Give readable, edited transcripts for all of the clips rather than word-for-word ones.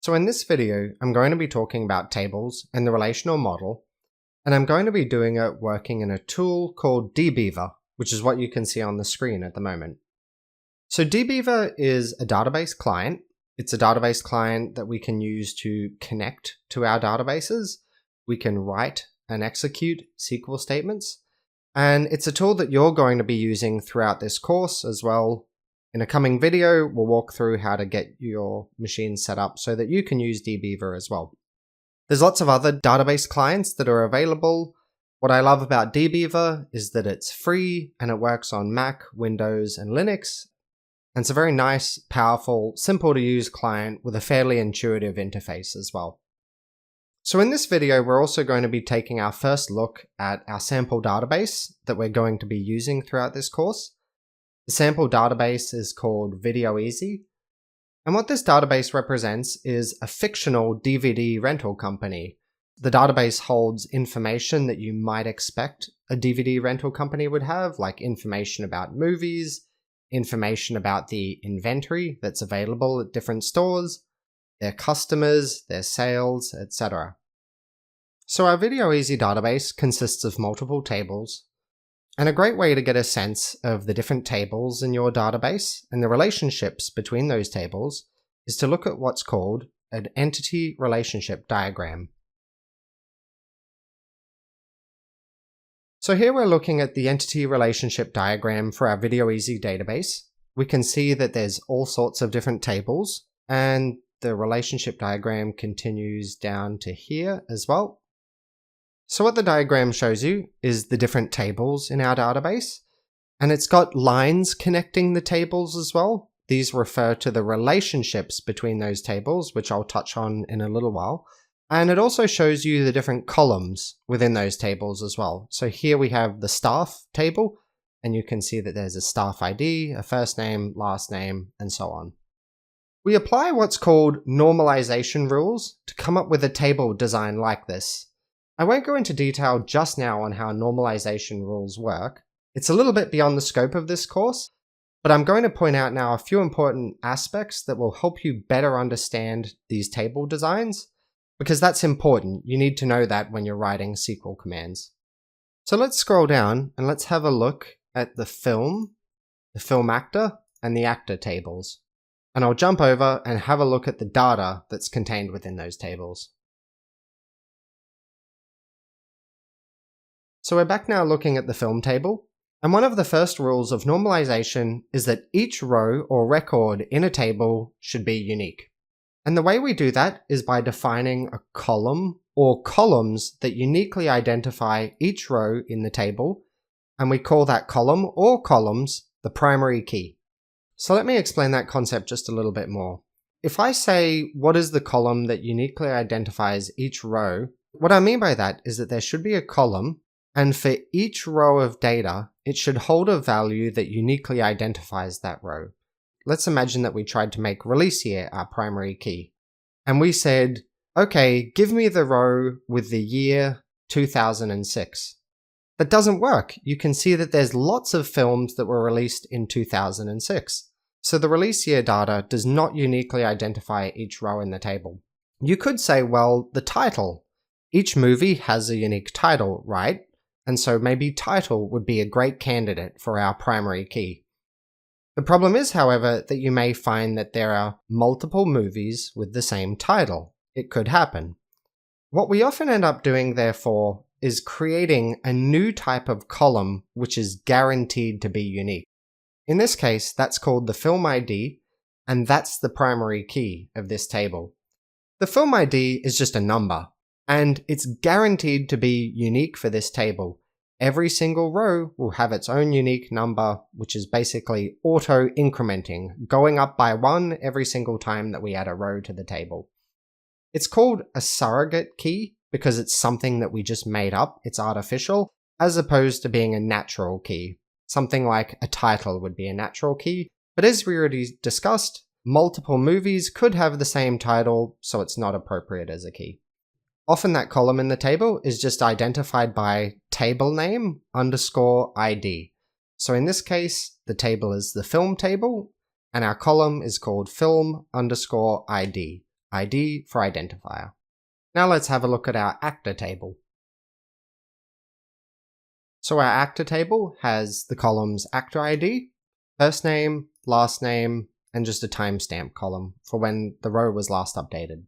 So in this video, I'm going to be talking about tables and the relational model, and I'm going to be doing it working in a tool called dbeaver, which is what you can see on the screen at the moment. So dbeaver is a database client. It's a database client that we can use to connect to our databases. We can write and execute SQL statements, and it's a tool that you're going to be using throughout this course as well. In a coming video, we'll walk through how to get your machine set up so that you can use dbeaver as well. There's lots of other database clients that are available. What I love about dbeaver is that it's free and it works on Mac, Windows, and Linux. And it's a very nice, powerful, simple to use client with a fairly intuitive interface as well. So in this video, we're also going to be taking our first look at our sample database that we're going to be using throughout this course. The sample database is called VideoEasy, and what this database represents is a fictional DVD rental company. The database holds information that you might expect a DVD rental company would have, like information about movies, information about the inventory that's available at different stores, their customers, their sales, etc. So our VideoEasy database consists of multiple tables. And a great way to get a sense of the different tables in your database and the relationships between those tables is to look at what's called an entity relationship diagram. So here we're looking at the entity relationship diagram for our VideoEasy database. We can see that there's all sorts of different tables, and the relationship diagram continues down to here as well. So what the diagram shows you is the different tables in our database, and it's got lines connecting the tables as well. These refer to the relationships between those tables, which I'll touch on in a little while. And it also shows you the different columns within those tables as well. So here we have the staff table, and you can see that there's a staff ID, a first name, last name, and so on. We apply what's called normalization rules to come up with a table design like this. I won't go into detail just now on how normalization rules work. It's a little bit beyond the scope of this course, but I'm going to point out now a few important aspects that will help you better understand these table designs, because that's important. You need to know that when you're writing SQL commands. So let's scroll down and let's have a look at the film actor, and the actor tables. And I'll jump over and have a look at the data that's contained within those tables. So we're back now looking at the film table, and one of the first rules of normalization is that each row or record in a table should be unique. And the way we do that is by defining a column or columns that uniquely identify each row in the table, and we call that column or columns the primary key. So let me explain that concept just a little bit more. If I say, what is the column that uniquely identifies each row, what I mean by that is that there should be a column, and for each row of data, it should hold a value that uniquely identifies that row. Let's imagine that we tried to make release year our primary key. And we said, okay, give me the row with the year 2006. That doesn't work. You can see that there's lots of films that were released in 2006. So the release year data does not uniquely identify each row in the table. You could say, well, the title. Each movie has a unique title, right? And so maybe title would be a great candidate for our primary key. The problem is, however, that you may find that there are multiple movies with the same title. It could happen. What we often end up doing, therefore, is creating a new type of column which is guaranteed to be unique. In this case, that's called the film ID, and that's the primary key of this table. The film ID is just a number, and it's guaranteed to be unique for this table. Every single row will have its own unique number, which is basically auto-incrementing, going up by 1 every single time that we add a row to the table. It's called a surrogate key because it's something that we just made up, it's artificial, as opposed to being a natural key. Something like a title would be a natural key, but as we already discussed, multiple movies could have the same title, so it's not appropriate as a key. Often that column in the table is just identified by table name _ ID. So in this case, the table is the film table, and our column is called film _ ID. ID for identifier. Now let's have a look at our actor table. So our actor table has the columns actor ID, first name, last name, and just a timestamp column for when the row was last updated.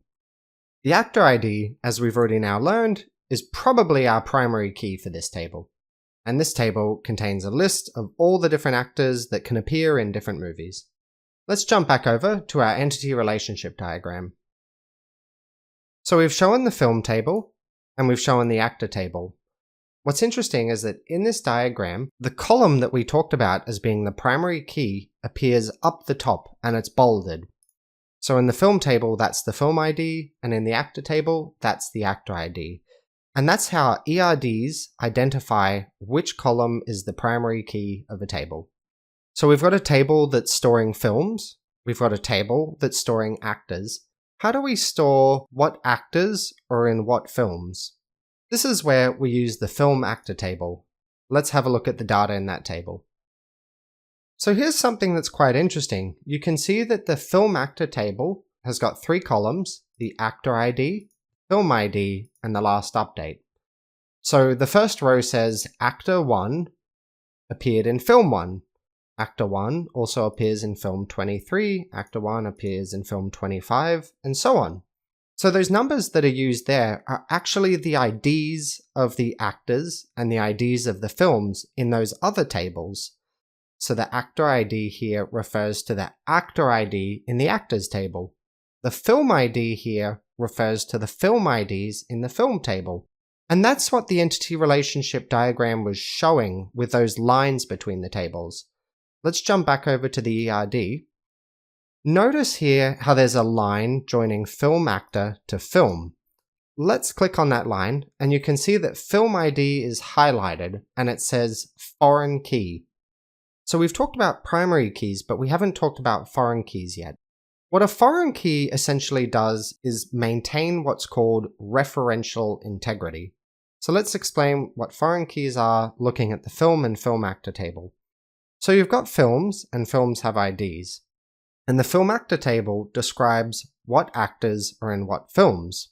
The actor ID, as we've already now learned, is probably our primary key for this table. And this table contains a list of all the different actors that can appear in different movies. Let's jump back over to our entity relationship diagram. So we've shown the film table, and we've shown the actor table. What's interesting is that in this diagram, the column that we talked about as being the primary key appears up the top and it's bolded. So in the film table, that's the film ID, and in the actor table, that's the actor ID. And that's how ERDs identify which column is the primary key of a table. So we've got a table that's storing films, we've got a table that's storing actors. How do we store what actors are in what films? This is where we use the film actor table. Let's have a look at the data in that table. So here's something that's quite interesting. You can see that the film actor table has got 3 columns, the actor ID, film ID, and the last update. So the first row says actor 1 appeared in film 1. Actor 1 also appears in film 23, actor 1 appears in film 25, and so on. So those numbers that are used there are actually the IDs of the actors and the IDs of the films in those other tables. So the actor ID here refers to the actor ID in the actors table. The film ID here refers to the film IDs in the film table. And that's what the entity relationship diagram was showing with those lines between the tables. Let's jump back over to the ERD. Notice here how there's a line joining film actor to film. Let's click on that line and you can see that film ID is highlighted and it says foreign key. So we've talked about primary keys, but we haven't talked about foreign keys yet. What a foreign key essentially does is maintain what's called referential integrity. So let's explain what foreign keys are looking at the film and film actor table. So you've got films, and films have IDs. And the film actor table describes what actors are in what films.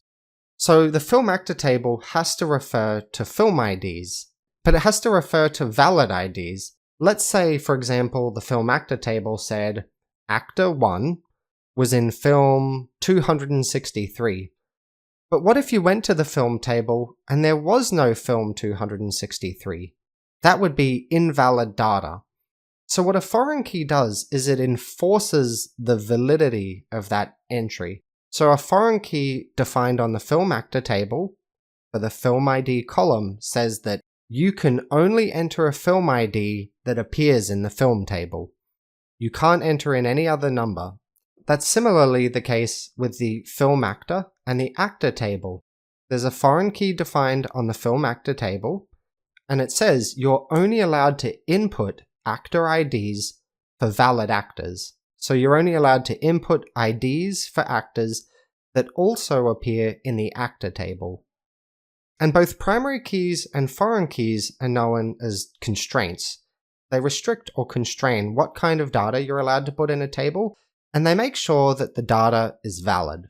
So the film actor table has to refer to film IDs, but it has to refer to valid IDs. Let's say, for example, the film actor table said actor 1 was in film 263. But what if you went to the film table and there was no film 263? That would be invalid data. So what a foreign key does is it enforces the validity of that entry. So a foreign key defined on the film actor table for the film ID column says that you can only enter a film ID that appears in the film table. You can't enter in any other number. That's similarly the case with the film actor and the actor table. There's a foreign key defined on the film actor table, and it says you're only allowed to input actor IDs for valid actors. So you're only allowed to input IDs for actors that also appear in the actor table. And both primary keys and foreign keys are known as constraints. They restrict or constrain what kind of data you're allowed to put in a table, and they make sure that the data is valid.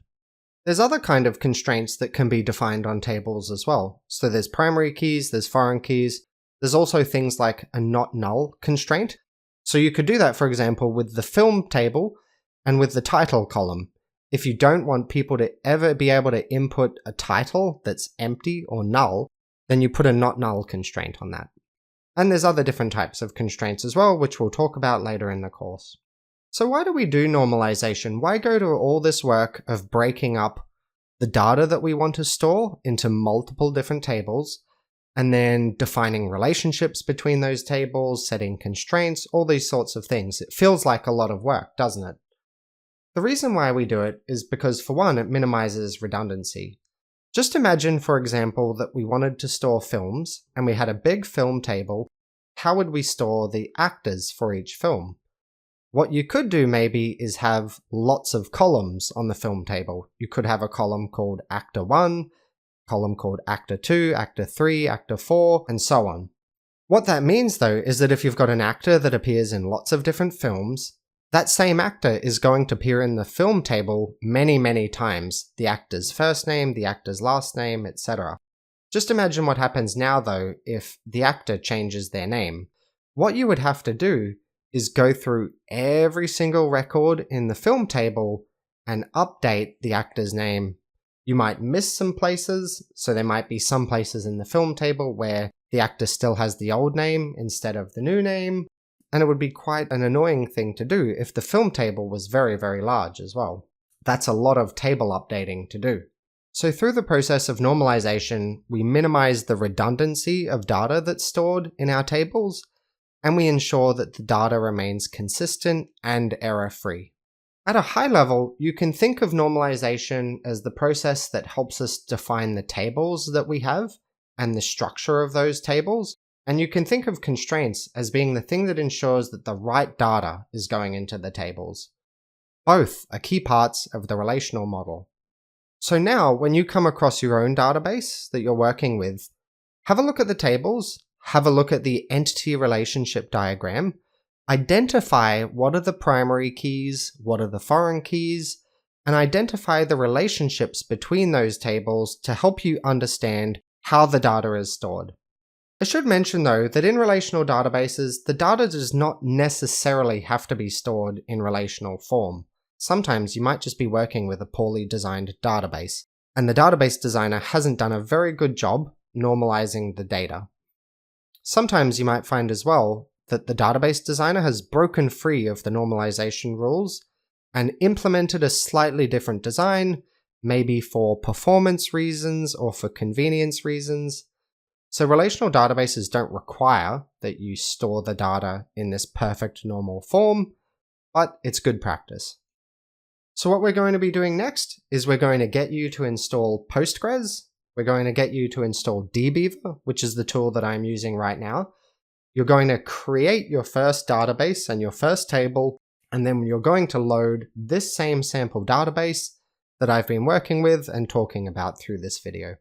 There's other kind of constraints that can be defined on tables as well. So there's primary keys, there's foreign keys. There's also things like a not null constraint. So you could do that, for example, with the film table and with the title column. If you don't want people to ever be able to input a title that's empty or null, then you put a not null constraint on that. And there's other different types of constraints as well, which we'll talk about later in the course. So why do we do normalization? Why go to all this work of breaking up the data that we want to store into multiple different tables, and then defining relationships between those tables, setting constraints, all these sorts of things? It feels like a lot of work, doesn't it? The reason why we do it is because, for one, it minimizes redundancy. Just imagine, for example, that we wanted to store films, and we had a big film table. How would we store the actors for each film? What you could do maybe is have lots of columns on the film table. You could have a column called Actor 1, column called Actor 2, Actor 3, Actor 4, and so on. What that means though is that if you've got an actor that appears in lots of different films, that same actor is going to appear in the film table many times. The actor's first name, the actor's last name, etc. Just imagine what happens now though if the actor changes their name. What you would have to do is go through every single record in the film table and update the actor's name. You might miss some places, so there might be some places in the film table where the actor still has the old name instead of the new name, and it would be quite an annoying thing to do if the film table was very large as well. That's a lot of table updating to do. So through the process of normalization, we minimize the redundancy of data that's stored in our tables, and we ensure that the data remains consistent and error-free. At a high level, you can think of normalization as the process that helps us define the tables that we have and the structure of those tables, and you can think of constraints as being the thing that ensures that the right data is going into the tables. Both are key parts of the relational model. So now, when you come across your own database that you're working with, have a look at the tables, have a look at the entity relationship diagram, identify what are the primary keys, what are the foreign keys, and identify the relationships between those tables to help you understand how the data is stored. I should mention though that in relational databases, the data does not necessarily have to be stored in relational form. Sometimes you might just be working with a poorly designed database, and the database designer hasn't done a very good job normalizing the data. Sometimes you might find as well that the database designer has broken free of the normalization rules and implemented a slightly different design, maybe for performance reasons or for convenience reasons. So relational databases don't require that you store the data in this perfect normal form, but it's good practice. So what we're going to be doing next is we're going to get you to install Postgres. We're going to get you to install dbeaver, which is the tool that I'm using right now. You're going to create your first database and your first table, and then you're going to load this same sample database that I've been working with and talking about through this video.